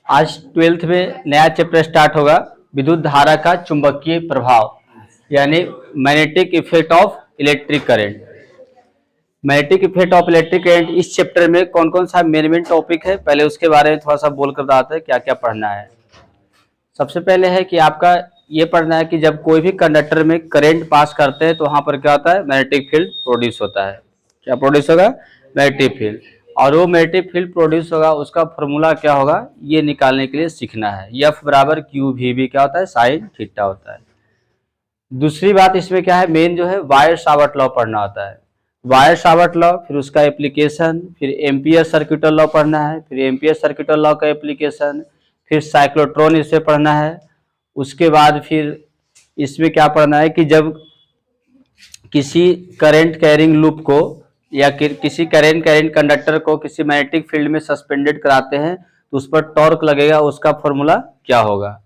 आज 12th में नया चैप्टर स्टार्ट होगा, विद्युत धारा का चुंबकीय प्रभाव, यानी magnetic effect of electric current. Magnetic effect of electric current इस चैप्टर में कौन कौन सा मेन टॉपिक है, पहले उसके बारे में थोड़ा सा बोल कर बताते हैं क्या क्या पढ़ना है। सबसे पहले है कि आपका ये पढ़ना है कि जब कोई भी कंडक्टर में करंट पास करते हैं तो वहां पर क्या होता है, मैग्नेटिक फील्ड प्रोड्यूस होता है। क्या प्रोड्यूस होगा? Magnetic field. और वो मैग्नेटिक फील्ड प्रोड्यूस होगा, उसका फॉर्मूला क्या होगा ये निकालने के लिए सीखना है। F बराबर क्यू वी बी क्या होता है, साइन थीटा होता है। दूसरी बात इसमें क्या है, मेन जो है वायर सावर्ट लॉ पढ़ना होता है। वायर सावर्ट लॉ, फिर उसका एप्लीकेशन, फिर एम्पियर सर्किटल लॉ पढ़ना है, फिर एम्पियर सर्किटल लॉ का एप्लीकेशन, फिर साइक्लोट्रॉन इसे पढ़ना है। उसके बाद फिर इसमें क्या पढ़ना है कि जब किसी करंट कैरिंग लूप को या किसी करंट कैरिंग कंडक्टर को किसी मैग्नेटिक फील्ड में सस्पेंडेड कराते हैं तो उस पर टॉर्क लगेगा, उसका फॉर्मूला क्या होगा।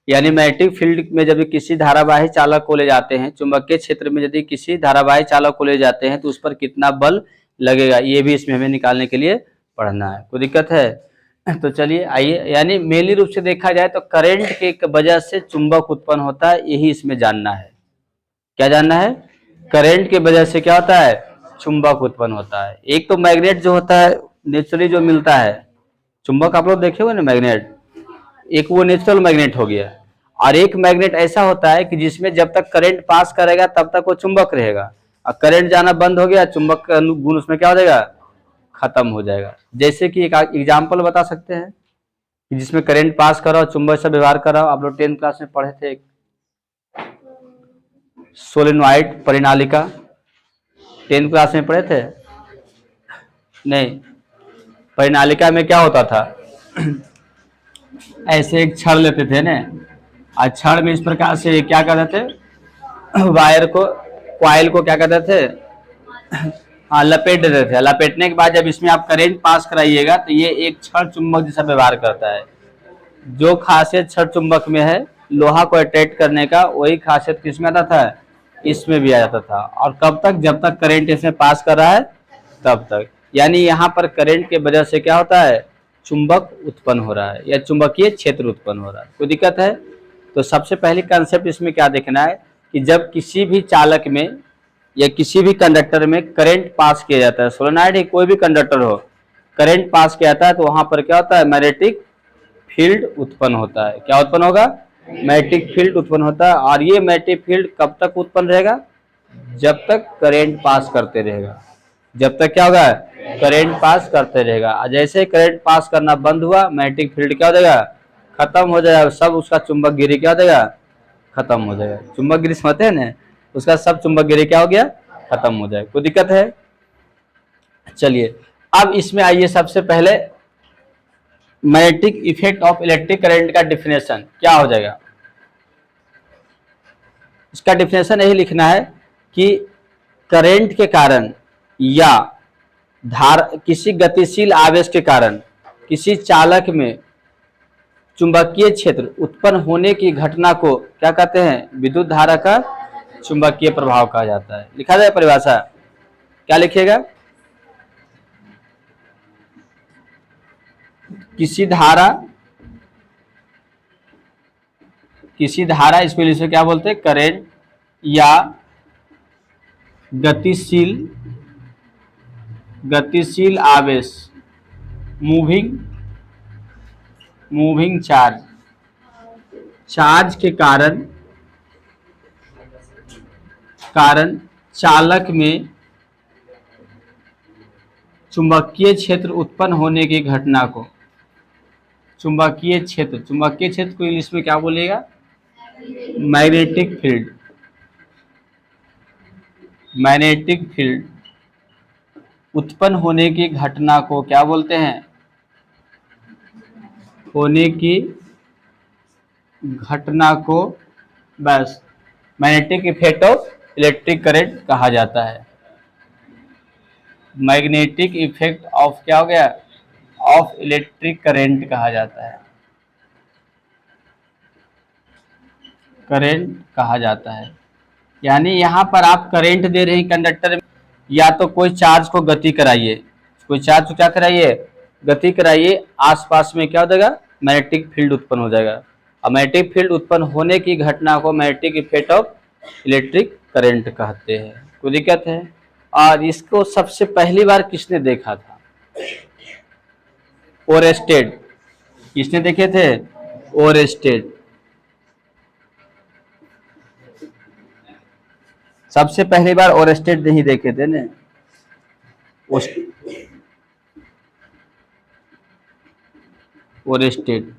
यानी मैग्नेटिक फील्ड में जब किसी धारावाही चालक को ले जाते हैं, चुंबकीय क्षेत्र में यदि किसी धारावाही चालक को ले जाते हैं तो उस पर कितना बल लगेगा, ये भी इसमें हमें निकालने के लिए पढ़ना है। कोई दिक्कत है? तो चलिए आइए, यानी मेनली रूप से देखा जाए तो करंट के वजह से चुंबक उत्पन्न होता है, यही इसमें जानना है। क्या जानना है? करंट के वजह से क्या होता है, चुंबक उत्पन्न होता है। एक तो मैग्नेट जो होता है नेचुरली जो मिलता है, चुंबक आप लोग देखे हुए ना मैग्नेट, एक वो नेचुरल मैग्नेट हो गया, और एक मैग्नेट ऐसा होता है कि जिसमें जब तक करंट पास करेगा तब तक वो चुंबक रहेगा, और करंट जाना बंद हो गया, चुंबक का गुण उसमें क्या हो जाएगा, खत्म हो जाएगा। जैसे कि एक एग्जाम्पल बता सकते हैं कि जिसमें करंट पास करो, चुंबक से व्यवहार करो। आप लोग 10th क्लास में पढ़े थे सोलेनॉइड परिनालिका, 10th क्लास में पढ़े थे? नहीं, परिनालिका में क्या होता था ऐसे एक छड़ लेते थे ना, और छड़ में इस प्रकार से क्या करते थे, वायर को, कॉइल को क्या करते थे, हाँ लपेट देते थे। लपेटने के बाद जब इसमें आप करंट पास कराइएगा तो ये एक छड़ चुंबक जैसा व्यवहार करता है। जो खासियत छड़ चुंबक में है लोहा को अट्रैक्ट करने का, वही खासियत किसमें आता था, इसमें भी आ जाता था। और कब तक? जब तक करंट इसमें पास कर रहा है तब तक। यानी यहाँ पर करंट के वजह से क्या होता है, चुंबक उत्पन्न हो रहा है या चुंबकीय क्षेत्र उत्पन्न हो रहा है। कोई दिक्कत है? तो सबसे पहले कंसेप्ट इसमें क्या देखना है कि जब किसी भी चालक में या किसी भी कंडक्टर में करंट पास किया जाता है, सोलेनॉइड ही कोई भी कंडक्टर हो, करंट पास किया जाता है तो वहां पर क्या होता है, मैग्नेटिक फील्ड उत्पन्न होता है। क्या उत्पन्न होगा? मैग्नेटिक फील्ड उत्पन्न होता है। और ये मैग्नेटिक फील्ड कब तक उत्पन्न रहेगा? जब तक करंट पास करते रहेगा। जब तक क्या होगा, करंट पास करते रहेगा। जैसे करंट पास करना बंद हुआ, मैग्नेटिक फील्ड क्या हो जाएगा, खत्म हो जाएगा, सब उसका चुंबक गिरी क्या हो जाएगा, खत्म हो जाएगा। चुंबक गिरी समझते हैं ना, उसका सब चुंबक गिरी क्या हो गया, खत्म हो जाएगा। कोई दिक्कत है? चलिए अब इसमें आइए, सबसे पहले magnetic effect of electric current का डिफिनेशन क्या हो जाएगा। इसका डिफिनेशन यही लिखना है कि करंट के कारण या किसी गतिशील आवेश के कारण किसी चालक में चुंबकीय क्षेत्र उत्पन्न होने की घटना को क्या कहते हैं, विद्युत धारा का चुंबकीय प्रभाव कहा जाता है। लिखा जाए परिभाषा, क्या लिखिएगा, किसी धारा इसको इंग्लिश क्या बोलते हैं, करंट या गतिशील आवेश, मूविंग चार्ज के कारण चालक में चुंबकीय क्षेत्र उत्पन्न होने की घटना को, चुंबकीय क्षेत्र को इंग्लिश में क्या बोलेगा, मैग्नेटिक फील्ड उत्पन्न होने की घटना को क्या बोलते हैं, होने की घटना को बस magnetic effect of electric current कहा जाता है। मैग्नेटिक इफेक्ट ऑफ क्या हो गया, ऑफ इलेक्ट्रिक करंट कहा जाता है, करंट कहा जाता है। यानी यहाँ पर आप करंट दे रहे हैं कंडक्टर में, या तो कोई चार्ज को गति कराइए, कोई चार्ज को क्या कराइए, गति कराइए, आसपास में क्या हो जाएगा, मैग्नेटिक फील्ड उत्पन्न हो जाएगा। और मैग्नेटिक फील्ड उत्पन्न होने की घटना को magnetic effect of electric current कहते हैं। कोई दिक्कत है? और इसको सबसे पहली बार किसने देखा था? ओरेस्टेड। किसने देखे थे? ओरेस्टेड। सबसे पहली बार ओरेस्टेड नहीं देखे थे ने। ओरेस्टेड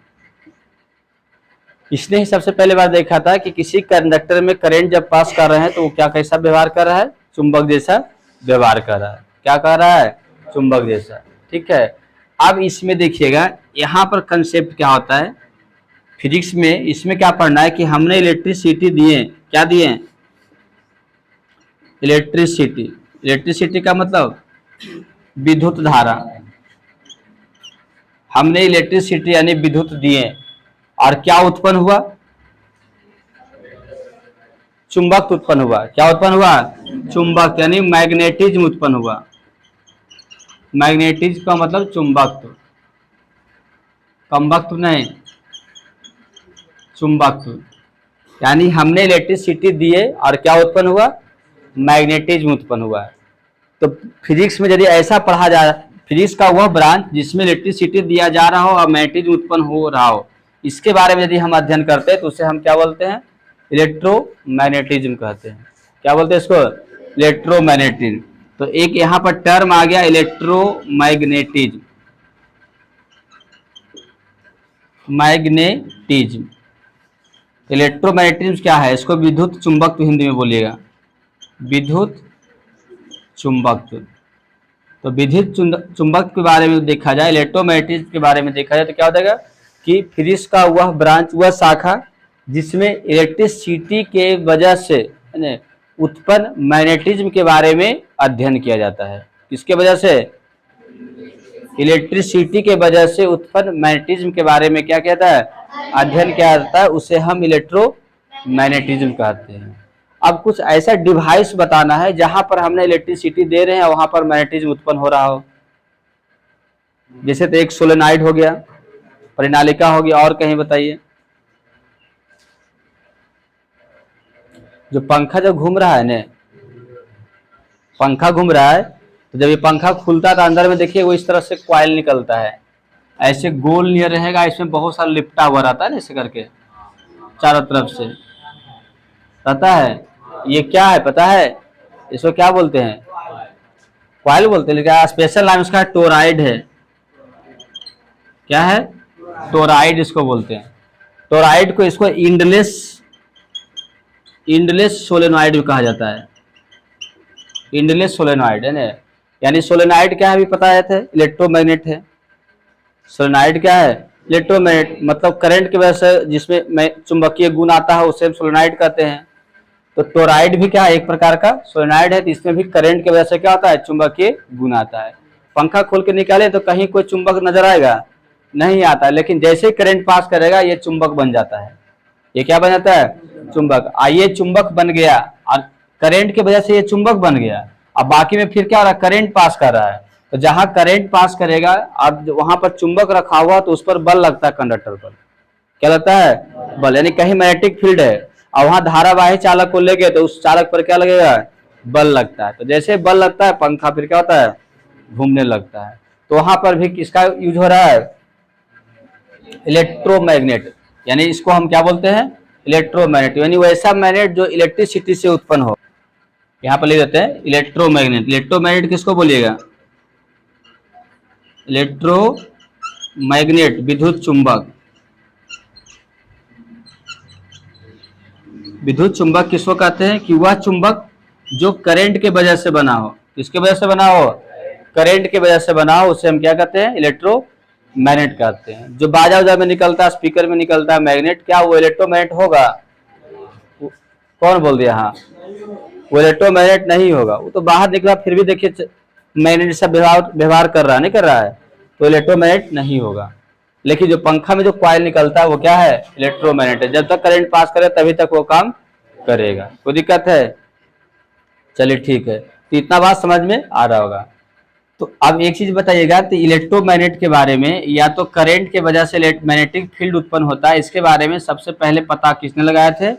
इसने ही सबसे पहले बार देखा था कि किसी कंडक्टर में करंट जब पास कर रहे हैं तो वो क्या कैसा व्यवहार कर रहा है? चुंबक जैसा व्यवहार कर रहा है। क्या कर रहा है? चुंबक जैसा। ठीक है। अब इसमें देखिएगा यहाँ पर कंसेप्ट क्या होता है फिजिक्स में, इसमें क्या पढ़ना है कि हमने इलेक्ट्रिसिटी दिए। क्या दिए? इलेक्ट्रिसिटी। इलेक्ट्रिसिटी का मतलब विद्युत धारा। हमने इलेक्ट्रिसिटी यानी विद्युत दिए और क्या उत्पन्न हुआ? चुंबक उत्पन्न हुआ। क्या उत्पन्न हुआ? चुंबक यानी मैग्नेटिज्म उत्पन्न हुआ। मैग्नेटिज्म का मतलब चुंबकत्व, कमबख्त नहीं, चुंबकत्व। यानी हमने इलेक्ट्रिसिटी दिए और क्या उत्पन्न हुआ? मैग्नेटिज्म उत्पन्न हुआ। तो फिजिक्स में यदि ऐसा पढ़ा जा, फिजिक्स का वह ब्रांच जिसमें इलेक्ट्रिसिटी दिया जा रहा हो और मैग्नेटिज्म उत्पन्न हो रहा हो, इसके बारे में यदि हम अध्ययन करते हैं तो उसे हम क्या बोलते हैं? इलेक्ट्रोमैग्नेटिज्म कहते हैं। क्या बोलते हैं इसको? इलेक्ट्रोमैग्नेटिज्म। तो एक यहाँ पर टर्म आ गया इलेक्ट्रोमैग्नेटिज्म। मैग्नेटिज्म, इलेक्ट्रोमैग्नेटिज्म क्या है? इसको विद्युत चुंबकत्व हिंदी में बोलिएगा, विद्युत चुंबकत्व। तो विद्युत चुंबक के बारे में देखा जाए, इलेक्ट्रोमैग्नेटिज्म के बारे में देखा जाए तो क्या हो जाएगा कि फिजिक्स का वह ब्रांच, वह शाखा जिसमें इलेक्ट्रिसिटी के वजह से उत्पन्न मैग्नेटिज्म के बारे में अध्ययन किया जाता है। किसके वजह से? इलेक्ट्रिसिटी के वजह से उत्पन्न मैग्नेटिज्म के बारे में क्या कहता है? अध्ययन किया जाता है। उसे हम इलेक्ट्रोमैग्नेटिज्म कहते हैं। अब कुछ ऐसा डिवाइस बताना है जहां पर हमने इलेक्ट्रिसिटी दे रहे हैं वहां पर मैग्नेटिज्म उत्पन्न हो रहा हो। जैसे तो एक सोलेनॉइड हो गया, परिनालिका होगी, और कहीं बताइए। जो पंखा जो घूम रहा है ने, पंखा घूम रहा है, तो जब ये पंखा खुलता है तो अंदर में देखिए वो इस तरह से कॉइल निकलता है, ऐसे गोल नियर रहेगा, इसमें बहुत सारा लिपटा हुआ रहता है ना, ऐसे करके चारों तरफ से रहता है। ये क्या है पता है? इसको क्या बोलते हैं? कॉइल बोलते हैं, लेकिन स्पेशल नाम इसका टोरॉइड है। क्या है? टोरॉइड इसको बोलते हैं। टोरॉइड को इसको इंडलेस सोलेनॉइड भी कहा जाता है। इंडलेस सोलेनॉइड है ना, यानी सोलेनॉइड क्या है अभी पता है थे? इलेक्ट्रोमैग्नेट है। सोलेनॉइड क्या है? इलेक्ट्रोमैग्नेट, मतलब करंट की वजह से जिसमें चुंबकीय गुण आता है उसे हम सोलेनॉइड कहते हैं। तो टोरॉइड भी क्या है? एक प्रकार का सोलेनॉइड है। तो इसमें भी करंट की वजह से क्या होता है? चुंबकीय गुण आता है। पंखा खोल के निकाले तो कहीं कोई चुंबक नजर आएगा? नहीं आता, लेकिन जैसे ही करंट पास करेगा ये चुंबक बन जाता है। ये क्या बन जाता है? चुंबक। ये चुंबक बन गया और करंट की वजह से ये चुंबक बन गया। अब बाकी में फिर क्या हो रहा है? करंट पास कर रहा है। तो जहां करंट पास करेगा, अब वहां पर चुंबक रखा हुआ तो उस पर बल लगता है, कंडक्टर पर। क्या लगता है? बल। यानी कहीं मैग्नेटिक फील्ड है और वहां धारावाही चालक को ले गए तो उस चालक पर क्या लगेगा? बल लगता है। तो जैसे बल लगता है पंखा फिर क्या होता है? घूमने लगता है। तो वहां पर भी किसका यूज हो रहा है? इलेक्ट्रोमैग्नेट। यानी इसको हम क्या बोलते हैं? इलेक्ट्रोमैग्नेट, यानी वैसा मैग्नेट जो इलेक्ट्रिसिटी से उत्पन्न हो। यहाँ पर ले देते हैं इलेक्ट्रोमैग्नेट। इलेक्ट्रोमैग्नेट किसको बोलिएगा? इलेक्ट्रोमैग्नेट, विद्युत चुंबक। विद्युत चुंबक किसको कहते हैं? कि वह चुंबक जो करंट के वजह से बना हो। किसके वजह से बना हो? करंट के वजह से बना हो, उसे हम क्या कहते हैं? इलेक्ट्रोमैग्नेट कहते हैं। जो बाजा उजा में निकलता है, स्पीकर में निकलता है मैग्नेट, क्या वो इलेक्ट्रोमैग्नेट होगा? कौन बोल दिया? हाँ, वो इलेक्ट्रोमैग्नेट नहीं होगा। वो तो बाहर निकला फिर भी देखिए मैग्नेट से व्यवहार कर रहा है, नहीं कर रहा है, तो इलेक्ट्रोमैग्नेट नहीं होगा। लेकिन जो पंखा में जो कॉइल निकलता है वो क्या है? इलेक्ट्रोमैग्नेट है। जब तक करंट पास करे तभी तक वो काम करेगा। कोई दिक्कत है? चलिए ठीक है। तो इतना बात समझ में आ रहा होगा। तो अब एक चीज बताइएगा, तो इलेक्ट्रोमैग्नेट के बारे में, या तो करंट के वजह से मैग्नेटिक फील्ड उत्पन्न होता है, इसके बारे में सबसे पहले पता किसने लगाए थे?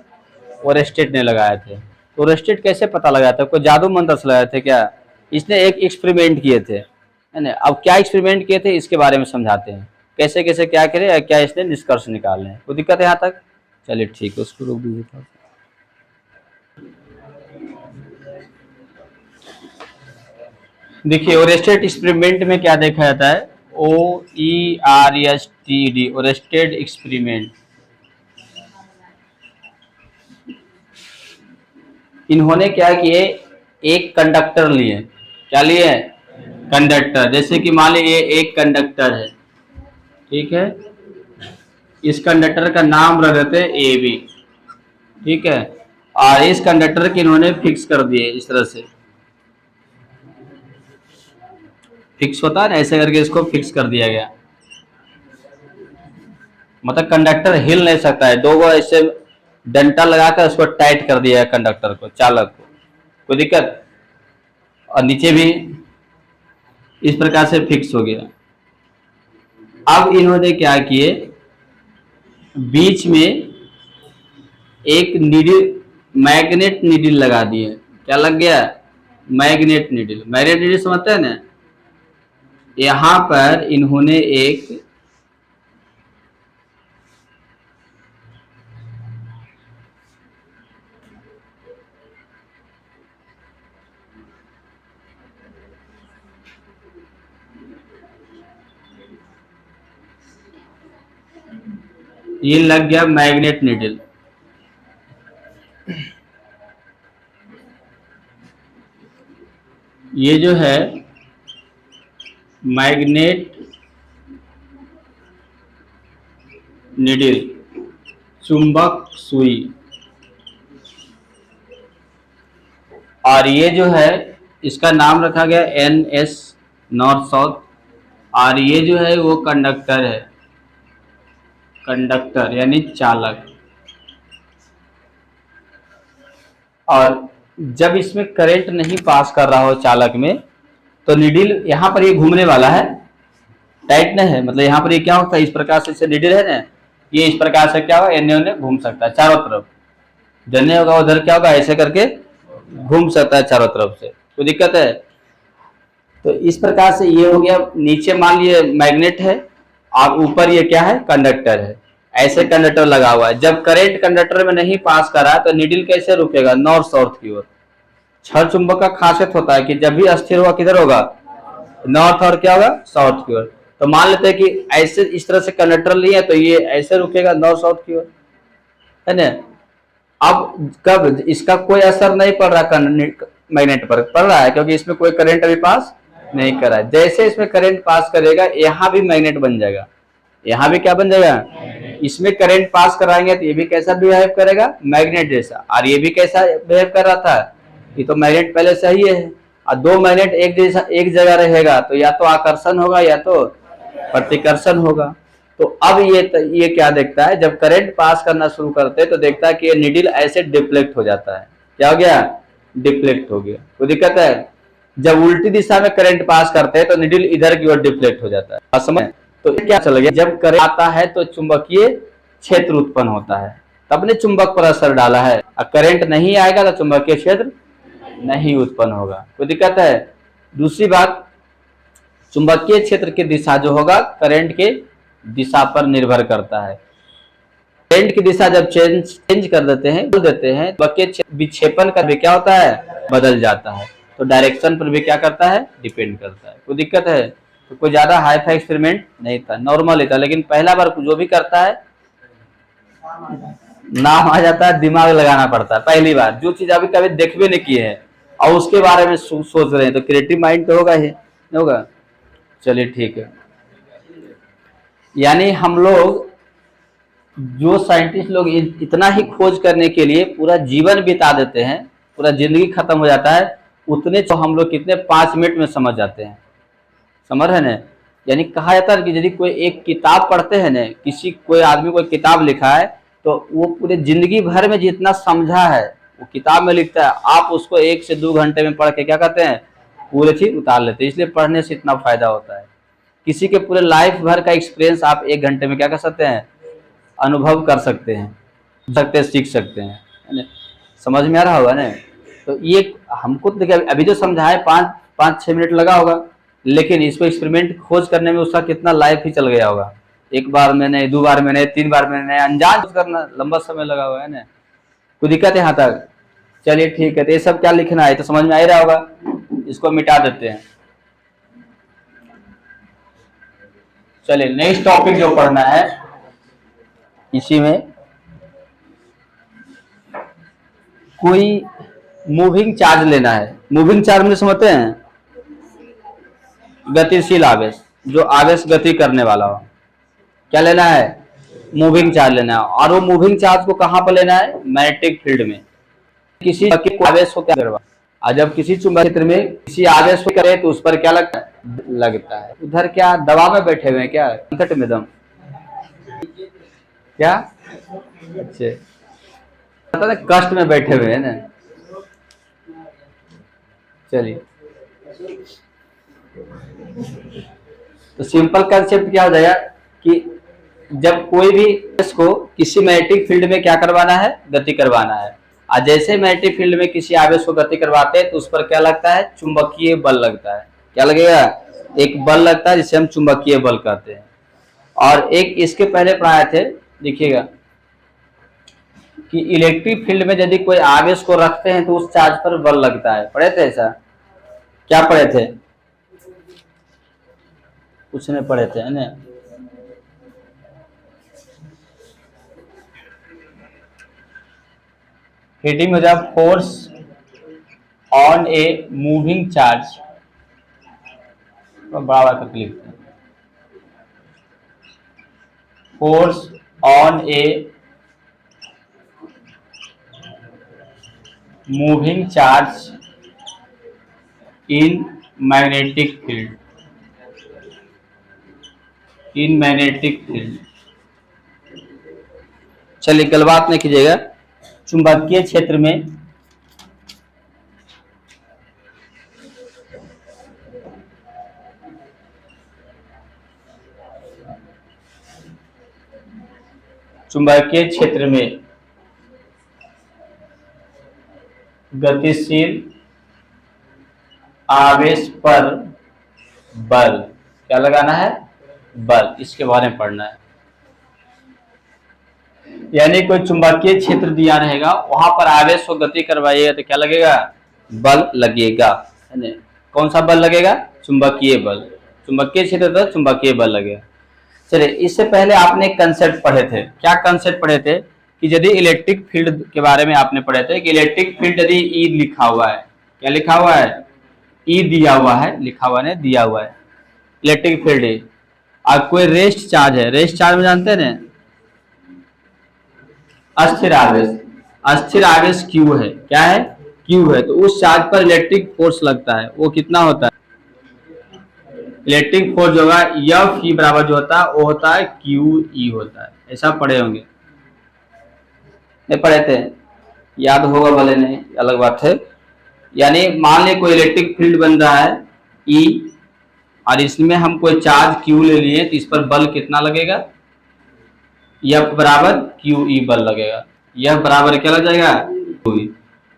ओरेस्टेड ने लगाए थे। तो ओरेस्टेड कैसे पता लगाया था? कोई जादू मंत्र से लगाए थे क्या? इसने एक एक्सपेरिमेंट किए थे, है ना। अब क्या एक्सपेरिमेंट किए थे इसके बारे में समझाते हैं, कैसे कैसे क्या करे, क्या इसने निष्कर्ष निकाले हैं। कोई दिक्कत है यहाँ तक? चलिए ठीक है, उसको रोक दीजिए थोड़ा सा। देखिए ओरेस्टेड एक्सपेरिमेंट में क्या देखा जाता है? OERSTED, Oersted experiment. इन्होंने क्या किए, एक कंडक्टर लिए। क्या लिए? कंडक्टर। जैसे कि मान लीजिए एक कंडक्टर है, ठीक है, इस कंडक्टर का नाम रख देते हैं AB, ठीक है, और इस कंडक्टर के इन्होंने फिक्स कर दिए इस तरह से, फिक्स होता है ना, ऐसे करके इसको फिक्स कर दिया गया। मतलब कंडक्टर हिल नहीं सकता है, दो गो ऐसे डंटा लगाकर उसको टाइट कर दिया है कंडक्टर को, चालक को। कोई दिक्कत? और नीचे भी इस प्रकार से फिक्स हो गया। अब इन्होंने क्या किए, बीच में एक नीडल, मैग्नेट नीडल लगा दिए। क्या लग गया? Magnet needle. मैग्नेट नीडल समझते हैं ना? यहां पर इन्होंने एक ये लग गया मैग्नेट नीडल। ये जो है मैग्नेट नीडल, चुंबक सुई, और ये जो है इसका नाम रखा गया NS, नॉर्थ साउथ। और ये जो है वो कंडक्टर है, कंडक्टर यानी चालक। और जब इसमें करंट नहीं पास कर रहा हो चालक में, तो नीडल यहाँ पर ये घूमने वाला है, टाइट नहीं है, मतलब यहाँ पर ये क्या होता है, इस प्रकार से नीडल है ना, ये इस प्रकार से क्या होगा, एने ओने घूम सकता है चारों तरफ। जन्ने होगा उधर क्या होगा, ऐसे करके घूम सकता है चारों तरफ से। कोई दिक्कत है? तो इस प्रकार से ये हो गया। नीचे मान लिए मैग्नेट है और ऊपर ये क्या है, कंडक्टर है। ऐसे कंडक्टर लगा हुआ है। जब करंट कंडक्टर में नहीं पास करा तो नीडल कैसे रुकेगा? नॉर्थ साउथ की ओर। छड़ चुंबक का खासियत होता है कि जब भी अस्थिर होगा किधर होगा? नॉर्थ, और क्या होगा? साउथ की ओर। तो मान लेते हैं कि ऐसे इस तरह से कंडक्टर लिए तो ये ऐसे रुकेगा नॉर्थ साउथ की ओर, है ना। अब कब इसका कोई असर नहीं पड़ रहा मैग्नेट पर, पड़ रहा है क्योंकि इसमें कोई करंट अभी पास नहीं कर रहा है। जैसे इसमें करंट पास करेगा यहाँ भी मैग्नेट बन जाएगा, यहाँ भी क्या बन जाएगा, इसमें करंट पास कराएंगे तो ये भी कैसा बिहेव करेगा, मैग्नेट जैसा। और ये भी कैसा बिहेव कर रहा था, ये तो मैग्नेट पहले से ही है। और दो मैग्नेट एक जैसा एक जगह रहेगा तो या तो आकर्षण होगा या तो प्रतिकर्षण होगा। तो अब ये क्या देखता है, जब करंट पास करना शुरू करते हैं तो देखता है कि ये नीडल ऐसे डिफ्लेक्ट हो जाता है। क्या हो गया? डिफ्लेक्ट हो गया। कोई दिक्कत है? जब उल्टी दिशा में करंट पास करते हैं तो नीडल इधर की ओर डिफ्लेक्ट हो जाता है। समझ? तो क्या चल गया, जब करंट आता है तो चुंबकीय क्षेत्र उत्पन्न होता है, तब ने चुंबक पर असर डाला है। और करंट नहीं आएगा तो चुंबकीय क्षेत्र नहीं उत्पन्न होगा। कोई दिक्कत है? दूसरी बात, चुंबकीय क्षेत्र की दिशा जो होगा करंट के दिशा पर निर्भर करता है। करंट की दिशा जब चेंज कर देते हैं, बदल देते हैं, चुंबकीय विक्षेपण का भी क्या होता है, बदल जाता है। तो डायरेक्शन पर भी क्या करता है, डिपेंड करता है। कोई दिक्कत है? तो कोई ज्यादा हाई फाई एक्सपेरिमेंट नहीं था, नॉर्मल ही था। लेकिन पहला बार जो भी करता है नाम आ जाता है, दिमाग लगाना पड़ता है। पहली बार जो चीज अभी कभी देखबे नहीं किए हैं और उसके बारे में सोच रहे हैं, तो क्रिएटिव माइंड तो होगा ही, होगा। चलिए ठीक है। यानी हम लोग जो साइंटिस्ट लोग इतना ही खोज करने के लिए पूरा जीवन बिता देते हैं, पूरा जिंदगी खत्म हो जाता है, उतने तो हम लोग कितने 5 मिनट में समझ जाते हैं। समझ रहे हैं? यानी कहा जाता है कि यदि कोई एक किताब पढ़ते हैं ना, कोई आदमी कोई किताब लिखा है तो वो पूरे जिंदगी भर में जितना समझा है वो किताब में लिखता है, आप उसको 1 से 2 घंटे में पढ़ के क्या कहते हैं, पूरे चीज उतार लेते हैं। इसलिए पढ़ने से इतना फायदा होता है। किसी के पूरे लाइफ भर का एक्सपीरियंस आप 1 घंटे में क्या कर सकते हैं, अनुभव कर सकते हैं, सीख सकते हैं, है ना? समझ में आ रहा होगा ना? तो ये हमको देखिए अभी जो समझाए 5-6 मिनट लगा होगा, लेकिन इसको एक्सपेरिमेंट खोज करने में उसका कितना लाइफ ही चल गया होगा। 1 बार में नहीं, 2 बार में नहीं, 3 बार में नहीं, अनजान करना लंबा समय लगा हुआ है ना। कोई दिक्कत है यहाँ तक? चलिए ठीक है। तो ये सब क्या लिखना है तो समझ में आ ही रहा होगा। इसको मिटा देते हैं। चलिए नेक्स्ट टॉपिक जो पढ़ना है, इसी में कोई मूविंग चार्ज लेना है। मूविंग चार्ज में समझते हैं, गतिशील आवेश, जो आवेश गति करने वाला हो, क्या लेना है, मूविंग चार्ज लेना है। और वो मूविंग चार्ज को कहां पर लेना है, मैग्नेटिक फील्ड में। किसी आवेश को क्या करवा, और जब किसी चुंबकीय क्षेत्र में किसी आवेश को करे तो उस पर क्या लगता है। उधर क्या दबाव में बैठे हुए हैं क्या, संकट में दम क्या, अच्छे कष्ट में बैठे हुए हैं ना। चलिए तो सिंपल कंसेप्ट क्या हो जाएगा कि जब कोई भी इसको किसी मैग्नेटिक फील्ड में क्या करवाना है, गति करवाना है। और जैसे मैग्नेटिक फील्ड में किसी आवेश को गति करवाते हैं तो उस पर क्या लगता है, चुंबकीय बल लगता है। क्या लगेगा, एक बल लगता है जिसे हम चुंबकीय बल कहते हैं। और एक इसके पहले पढ़ाए थे, देखिएगा कि इलेक्ट्रिक फील्ड में यदि कोई आवेश को रखते हैं तो उस चार्ज पर बल लगता है। पढ़े थे ऐसा, क्या पढ़े थे, कुछ नहीं पढ़े थे, है ना? हेडिंग हो जाए force on a moving charge, तो बड़ा करके लिखते हैं, force on a moving charge in magnetic field, in magnetic field. चलिए कल बात नहीं कीजिएगा। चुंबकीय क्षेत्र में गतिशील आवेश पर बल, क्या लगाना है, बल, इसके बारे में पढ़ना है। यानी कोई चुंबकीय क्षेत्र दिया रहेगा, वहां पर आवेश को गति करवाइएगा तो क्या लगेगा, बल लगेगा, है ना? कौन सा बल लगेगा, चुंबकीय बल। चुंबकीय क्षेत्र तो चुंबकीय बल लगेगा। चलिए इससे पहले आपने एक कंसेप्ट पढ़े थे। क्या कंसेप्ट पढ़े थे कि यदि इलेक्ट्रिक फील्ड के बारे में आपने पढ़े थे कि इलेक्ट्रिक फील्ड यदि ई लिखा हुआ है, क्या लिखा हुआ है, ई दिया हुआ है, लिखा हुआ नहीं दिया हुआ है, इलेक्ट्रिक फील्ड ई। और कोई रेस्ट चार्ज है, रेस्ट चार्ज में जानते हैं ना, अस्थिर आवेश, अस्थिर आवेश क्यू है, क्या है, क्यू है। तो उस चार्ज पर इलेक्ट्रिक फोर्स लगता है, वो कितना होता है, इलेक्ट्रिक फोर्स जो होगा एफ ई बराबर जो होता है वो होता है क्यू ई होता है। ऐसा पढ़े होंगे, नहीं पढ़े थे, याद होगा भले नहीं, अलग बात है। यानी मान ले कोई इलेक्ट्रिक फील्ड बन रहा है ई, और इसमें हम कोई चार्ज क्यू ले लिए तो इस पर बल कितना लगेगा, एफ बराबर क्यू ई बल लगेगा। एफ बराबर क्या लग जाएगा, क्यू ई।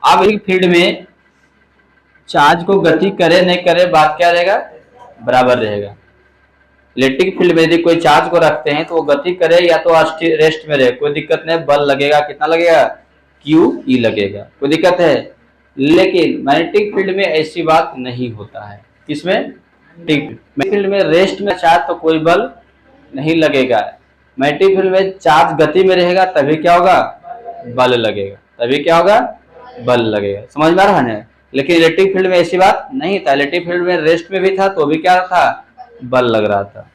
अब एक फील्ड में चार्ज को गति करे नहीं करे बात क्या रहेगा, बराबर रहेगा। इलेक्ट्रिक फील्ड में यदि कोई चार्ज को रखते हैं तो वो गति करे या तो रेस्ट में रहे, कोई दिक्कत नहीं, बल लगेगा, कितना लगेगा, क्यू ई लगेगा, कोई दिक्कत है। लेकिन मैग्नेटिक फील्ड में ऐसी बात नहीं होता है। किसमें, फील्ड में रेस्ट में चार्ज तो कोई बल नहीं लगेगा। मैग्नेटिक फील्ड में चार्ज गति में रहेगा तभी क्या होगा, बल लगेगा, तभी क्या होगा, बल लगेगा। समझ में आ रहा है? लेकिन इलेक्ट्रिक फील्ड में ऐसी बात नहीं था। इलेक्ट्रिक फील्ड में रेस्ट में भी था तो भी क्या था, बल लग रहा था।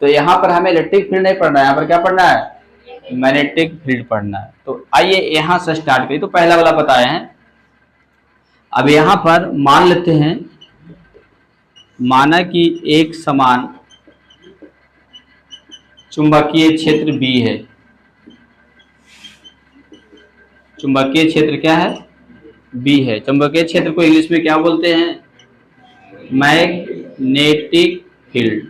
तो यहाँ पर हमें इलेक्ट्रिक फील्ड नहीं पढ़ना है, यहाँ पर क्या पढ़ना है, मैग्नेटिक फील्ड पढ़ना है। तो आइए यहाँ से स्टार्ट करिए। तो पहला वाला बताए हैं। अब यहाँ पर मान लेते हैं, माना कि एक समान चुंबकीय क्षेत्र B है। चुंबकीय क्षेत्र क्या है, B है। चुंबकीय क्षेत्र को इंग्लिश में क्या बोलते हैं, magnetic field,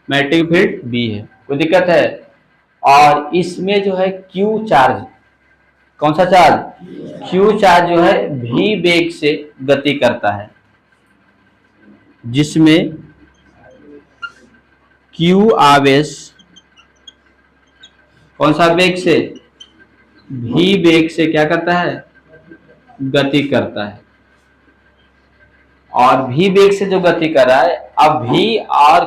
magnetic field B है, कोई दिक्कत है। और इसमें जो है क्यू चार्ज, कौन सा चार्ज, क्यू चार्ज जो है भी वेग से गति करता है, जिसमें क्यू आवेश कौन सा वेग से, भी वेग से क्या करता है, गति करता है। और भी वेग से जो गति कर रहा है, अब भी और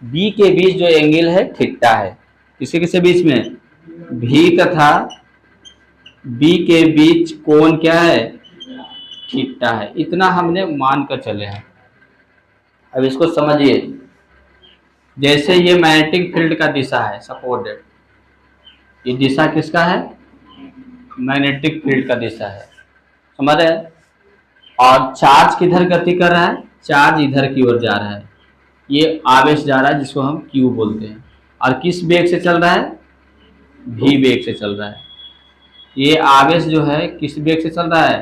बी के बीच जो एंगल है थीटा है, किसके किसके बीच में, भी तथा बी के बीच कोण क्या है, थीटा है। इतना हमने मान कर चले हैं। अब इसको समझिए, जैसे ये मैग्नेटिक फील्ड का दिशा है, सपोर्टेड, ये दिशा किसका है, मैग्नेटिक फील्ड का दिशा है, समझ रहे हैं। और चार्ज किधर गति कर रहा है, चार्ज इधर की ओर जा रहा है, ये आवेश जा रहा है जिसको हम क्यू बोलते हैं। और किस वेग से चल रहा है, भी वेग से चल रहा है। ये आवेश जो है किस वेग से चल रहा है,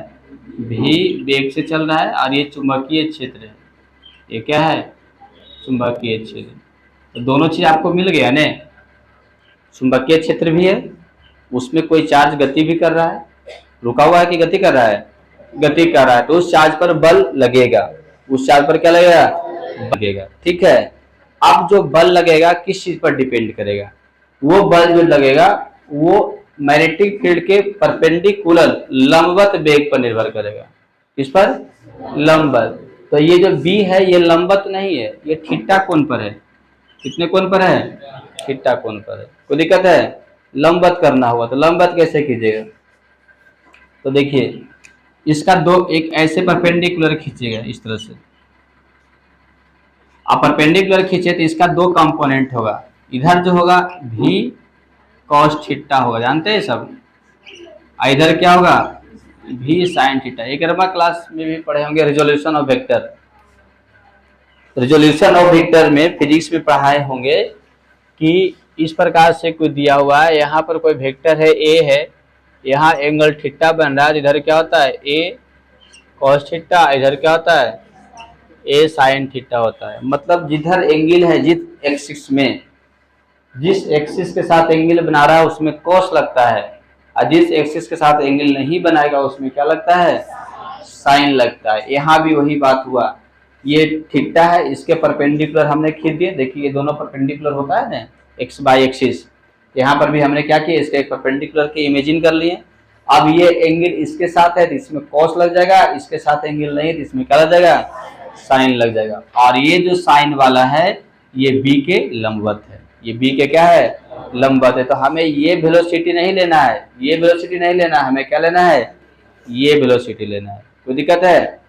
भी वेग से चल रहा है। और ये चुंबकीय क्षेत्र है, ये क्या है, चुंबकीय क्षेत्र। तो दोनों चीज आपको मिल गया ने, चुंबकीय क्षेत्र भी है, उसमें कोई चार्ज गति भी कर रहा है, रुका हुआ है कि गति कर रहा है, गति कर रहा है, तो उस चार्ज पर बल लगेगा, उस चार्ज पर क्या लगेगा, लगेगा, ठीक है। अब जो बल लगेगा किस चीज पर डिपेंड करेगा, वो बल जो लगेगा वो मैग्नेटिक फील्ड के परपेंडिकुलर लंबवत वेग पर निर्भर करेगा, किस पर, लंबवत। तो ये जो बी है ये लंबवत नहीं है, ये थीटा कोण पर है, कितने कोण पर है, थीटा कोण पर है। कोई दिक्कत है, लंबवत करना होगा तो लंबवत कैसे कीजिएगा, तो देखिए इसका दो, एक ऐसे परपेंडिकुलर खींचेगा इस तरह से, आप परपेंडिकुलर खींचे तो इसका दो कंपोनेंट होगा, इधर जो होगा भी कॉस थीटा होगा, जानते हैं सब, इधर क्या होगा, भी साइन थीटा। 11वां क्लास में भी पढ़े होंगे resolution of vector, resolution of vector में फिजिक्स में पढ़ाए होंगे कि इस प्रकार से कोई दिया हुआ है, यहाँ पर कोई वेक्टर है ए है, यहाँ एंगल थीटा बन रहा है, इधर क्या होता है ए कॉस थीटा, इधर क्या होता है ए साइन थीटा होता है। मतलब जिधर एंगल है, जिस एक्सिस में, जिस एक्सिस के साथ एंगल बना रहा है उसमें कॉस लगता है, और जिस एक्सिस के साथ एंगल नहीं बनाएगा उसमें क्या लगता है, साइन लगता है। यहाँ भी वही बात हुआ, ये थीटा है, इसके परपेंडिकुलर हमने खींच दिए, देखिए ये दोनों परपेंडिकुलर होता है ना, एक्स बाई एक्सिस, यहाँ पर भी हमने क्या किया, इसके एक परपेंडिकुलर के इमेजिन कर लिए। अब ये एंगल इसके साथ है तो इसमें कॉस लग जाएगा, इसके साथ एंगल नहीं है तो इसमें क्या लग जाएगा, साइन लग जाएगा। और ये जो साइन वाला है ये बी के लंबवत है, ये बी के क्या है, लंबवत है। तो हमें ये वेलोसिटी नहीं लेना है, ये वेलोसिटी नहीं लेना है, हमें क्या लेना है, ये वेलोसिटी लेना है। कोई दिक्कत है,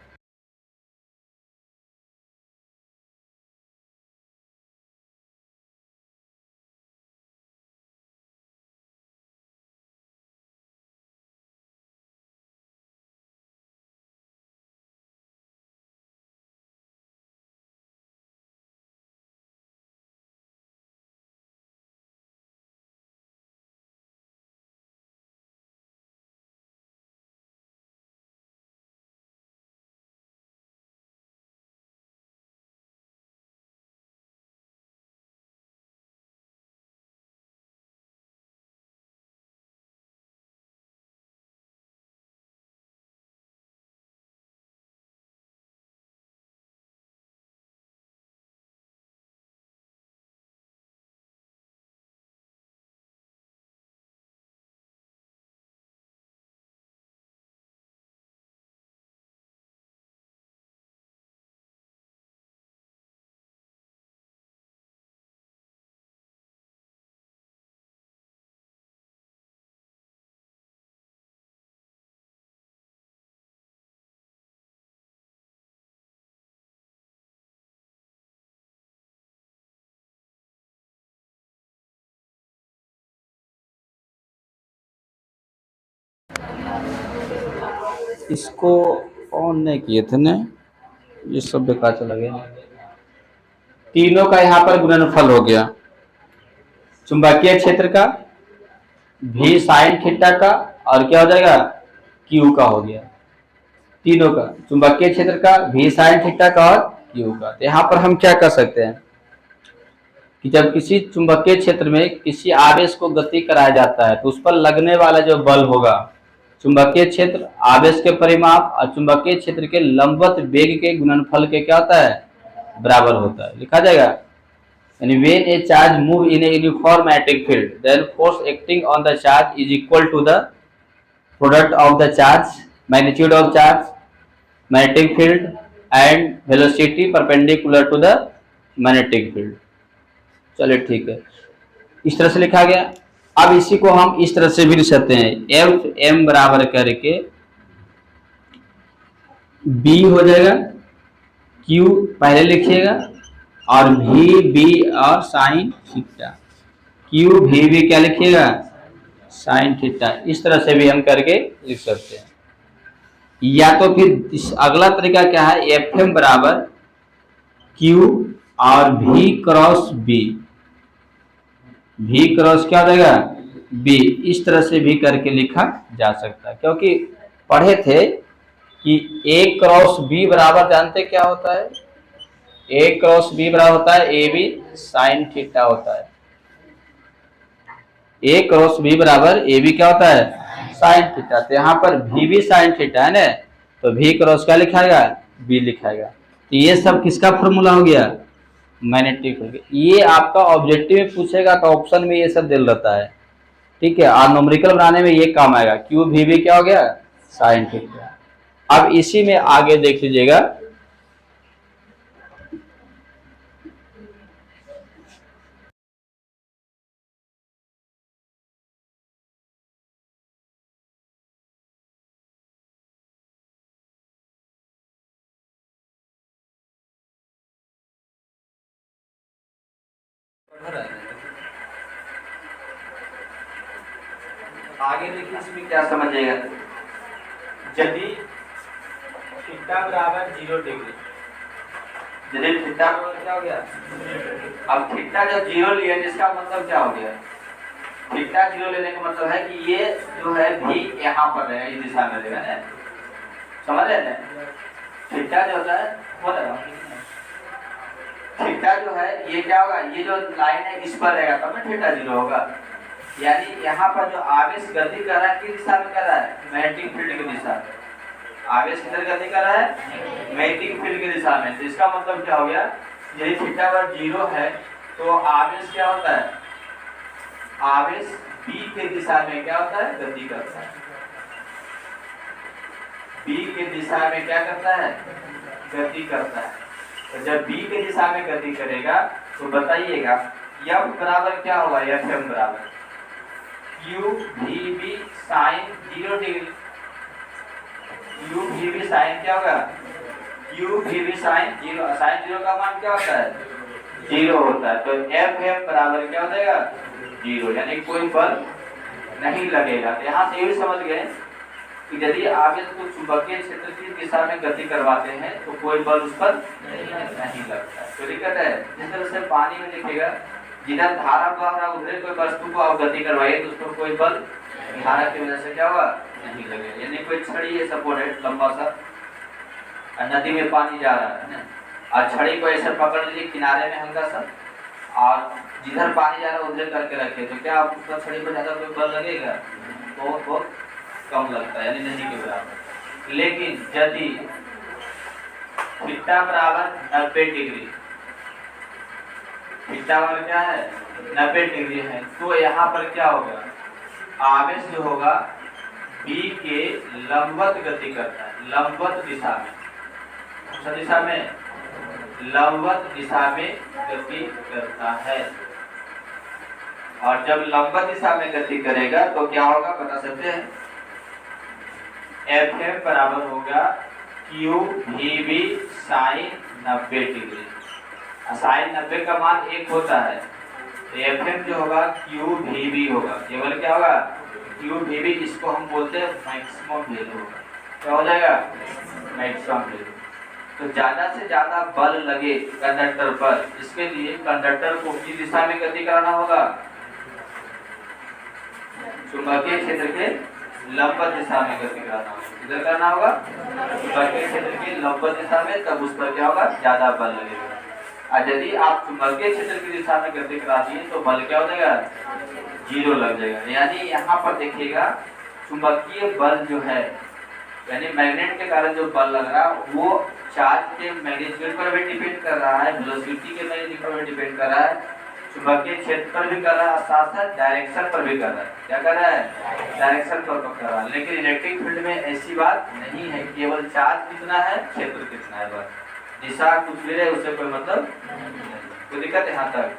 इसको ऑन नहीं किए थे ने, ये सब बेकार चला गया। तीनों का यहाँ पर गुणनफल हो गया, चुंबकीय क्षेत्र का, भी साइन थीटा का, और क्या हो जाएगा, क्यू का हो गया। तीनों का, चुंबकीय क्षेत्र का, भी साइन थीटा का और क्यू का। तो यहाँ पर हम क्या कर सकते हैं कि जब किसी चुंबकीय क्षेत्र में किसी आवेश को गति कराया जाता है तो उस पर लगने वाला जो बल होगा, चुंबकीय क्षेत्र, आवेश के परिमाप और चुंबकीय क्षेत्र के लंबवत वेग के गुणनफल के क्या होता है, बराबर होता है। लिखा जाएगा यानी when a charge move in a uniform magnetic field then force acting on the charge is equal to the product of the charge, magnitude of charge, magnetic field and velocity perpendicular to the magnetic field। चलिए ठीक है, इस तरह से लिखा गया। अब इसी को हम इस तरह से भी लिख सकते हैं, एफ एम बराबर करके बी हो जाएगा, क्यू पहले लिखिएगा और भी बी और साइन थीटा, क्यू भी क्या लिखिएगा, साइन थीटा। इस तरह से भी हम करके लिख सकते हैं। या तो फिर अगला तरीका क्या है, एफ एम बराबर क्यू और भी क्रॉस बी, भी क्रॉस क्या हो जाएगा, बी। इस तरह से भी करके लिखा जा सकता है, क्योंकि पढ़े थे कि ए क्रॉस बी बराबर जानते क्या होता है, ए क्रॉस बी बराबर होता है ए बी साइन थीटा होता है। ए क्रॉस बी बराबर ए बी क्या होता है, साइन थीटा। तो यहाँ पर भी भी साइन थीटा है ना, तो भी क्रॉस क्या लिखाएगा, बी लिखाएगा। तो ये सब किसका फॉर्मूला हो गया, मैग्नेटिक फील्ड। ये आपका ऑब्जेक्टिव में पूछेगा तो ऑप्शन में ये सब दिल रहता है, ठीक है, और न्यूमेरिकल बनाने में ये काम आएगा। क्यू भी भी क्या हो गया, साइन थीटा। अब इसी में आगे देख लीजिएगा, आगे देखिए इसमें क्या समझिएगा। यदि थीटा बराबर 0 डिग्री, यदि थीटा बराबर क्या हो गया, अब थीटा जब 0 लिया इसका मतलब क्या हो गया, थीटा 0 लेने का मतलब है कि ये जो है भी यहाँ पर रहेगा, इस दिशा में रहेगा ना, समझ रहे हैं। थीटा जो होता है हो रहा है, थीटा जो है ये क्या होगा, ये जो लाइन है इस पर रहेगा तब ना थीटा 0 होगा। यानी यहाँ पर जो आवेश गति कर रहा है किस दिशा में कर रहा है, मैग्नेटिक फील्ड की दिशा में। आवेश किधर गति कर रहा है, मैग्नेटिक फील्ड की दिशा में। तो इसका मतलब क्या हो गया, यदि थीटा पर 0 है तो आवेश क्या होता है, आवेश बी के दिशा में क्या होता है, गति करता है। बी के दिशा में क्या करता है, गति करता है। तो जब बी के दिशा में गति करेगा तो बताइएगा एफ बराबर क्या होगा, एफ एम बराबर क्यू भी बी साइन 0 डिग्री। क्यू भी बी साइन क्या होगा, क्यू भी बी साइन 0, साइन 0 का मान क्या होता है, 0 होता है। तो एफ एम बराबर क्या हो जाएगा, 0, यानी कोई बल नहीं लगेगा। तो यहाँ से ये भी समझ गए कि यदि आवेश को चुंबकीय क्षेत्र की दिशा में गति करवाते हैं तो कोई बल उस पर नहीं लगता है। तो दिक्कत है, जिस तरह से पानी में देखिएगा जिधर धारा बह रहा है उधर कोई वस्तु को आप गति करवाइए तो उस पर कोई बल धारा की वजह से क्या होगा, नहीं लगेगा। यानी कोई छड़ी है सपोर्ट है लंबा सा, नदी में पानी जा रहा है ना, और छड़ी को ऐसे पकड़ लीजिए किनारे में हल्का सा, और जिधर पानी जा रहा है उधर करके रखे तो क्या आप उसका छड़ी पर ज्यादा कोई बल लगेगा, बहुत बहुत कम लगता है, यानी नहीं के बराबर। लेकिन यदि थीटा बराबर 90 डिग्री, थीटा बराबर क्या है 90 डिग्री है, तो यहाँ पर क्या होगा, आवेश जो होगा बी के लंबवत गति करता है, लंबवत दिशा में, कौन दिशा में, लंबवत दिशा में गति करता है। और जब लंबवत दिशा में गति करेगा तो क्या होगा बता सकते हैं, एफ एम बराबर होगा क्यू भी बी साइन 90 डिग्री। साइन 90 का मान 1 होता है, तो एफ एम जो होगा क्यू भी बी होगा, केवल क्या होगा, क्यू भी बी, इसको हम बोलते हैं मैक्सिमम वैल्यू होगा। क्या हो जाएगा, मैक्सिमम वैल्यू। तो ज्यादा से ज्यादा बल लगे कंडक्टर पर, इसके लिए कंडक्टर को किस दिशा में गति कराना होगा, चुंबकीय क्षेत्र के लंबवत दिशा में गति कराना होगा, किधर करना होगा, चुंबकीय क्षेत्र की लंबवत दिशा में, तब उस पर क्या होगा, ज्यादा बल लगेगा। और यदि आप चुंबकीय क्षेत्र की दिशा में गति करा दिए तो बल क्या हो जाएगा, 0 लग जाएगा। यानी यहाँ पर देखिएगा चुंबकीय बल जो है, यानी मैग्नेट के कारण जो बल लग रहा है वो चार्ज के मैग्नीट्यूड पर भी डिपेंड कर रहा है, वेलोसिटी के मैग्नीट्यूड पर भी डिपेंड कर रहा है, चुंबकीय क्षेत्र पर भी कर रहा है, साथ साथ डायरेक्शन पर भी कर रहा है। क्या कर रहा है, डायरेक्शन पर कर रहा है। लेकिन इलेक्ट्रिक फील्ड में ऐसी बात नहीं है, केवल चार्ज कितना है, क्षेत्र कितना है, बस दिशा कुछ भी रहे उससे कोई मतलब नहीं। कोई दिक्कत यहाँ तक,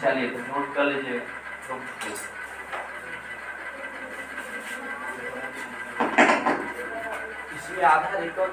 चलिए तो नोट कर लीजिए। इसमें आधा रिकॉर्ड